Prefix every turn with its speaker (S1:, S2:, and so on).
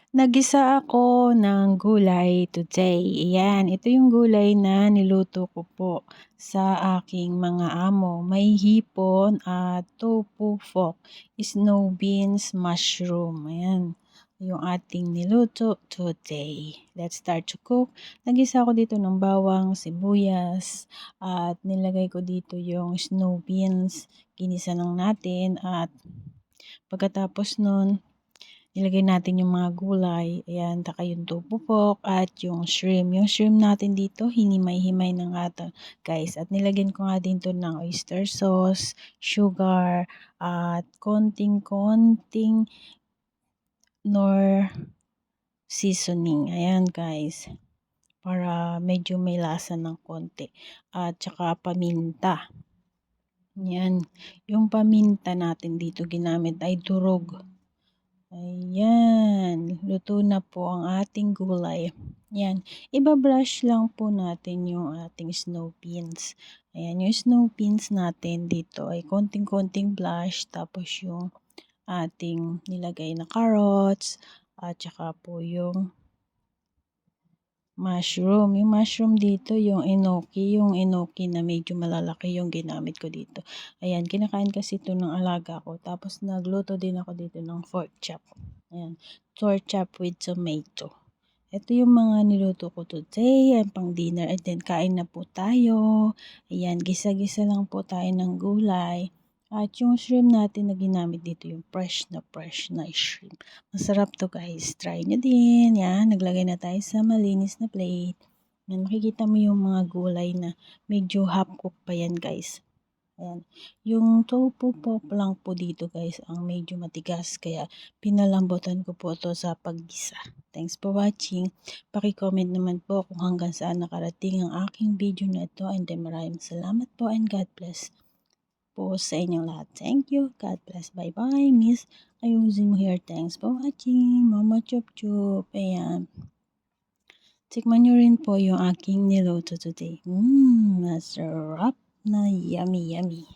S1: Nagisa ako ng gulay today. Ayan, ito yung gulay na niluto ko po sa aking mga amo. May hipon at tofu fok, snow beans, mushroom. Ayan, yung ating niluto today. Let's start to cook. Nagisa ko dito ng bawang, sibuyas, at nilagay ko dito yung snow beans. Ginisa lang natin at pagkatapos nun, ilagay natin yung mga gulay. Ayan, taka yung tofu pork at yung shrimp. Yung shrimp natin dito, hinimay-himay na nga to, guys. At nilagyan ko nga din to ng oyster sauce, sugar, at konting-konting nor seasoning. Ayan, guys. Para medyo may lasa ng konti. At saka paminta. Ayan. Yung paminta natin dito ginamit ay durog. Ayan, luto na po ang ating gulay. Ayan, ibabrush lang po natin yung ating snow beans. Ayan, yung snow beans natin dito ay konting-konting blush. Tapos yung ating nilagay na carrots at saka po yung mushroom. Yung mushroom dito, yung enoki na medyo malalaki yung ginamit ko dito. Ayan, kinakain kasi ito ng alaga ko. Tapos nagluto din ako dito ng pork chop. Ayan, pork chop with tomato. Ito yung mga niluto ko today, ang pang dinner. And then, kain na po tayo. Ayan, gisa-gisa lang po tayo ng gulay. At yung shrimp natin na ginamit dito, yung fresh na shrimp. Masarap to, guys. Try nyo din. Yan, naglagay na tayo sa malinis na plate. Yan, makikita mo yung mga gulay na medyo half cook pa yan, guys. Ayan. Yung tofu pork lang po dito, guys, ang medyo matigas. Kaya pinalambutan ko po to sa paggisa. Thanks for watching. Paki-comment naman po kung hanggang saan nakarating ang aking video na ito. And then maraming salamat po and God bless po sa inyong lahat. Thank you. God bless. Bye-bye. Miss ayusin mo here. Thanks for watching. Mama Chup Chup. Ayan. Tikman nyo rin po yung aking niluto today. Masarap na yummy.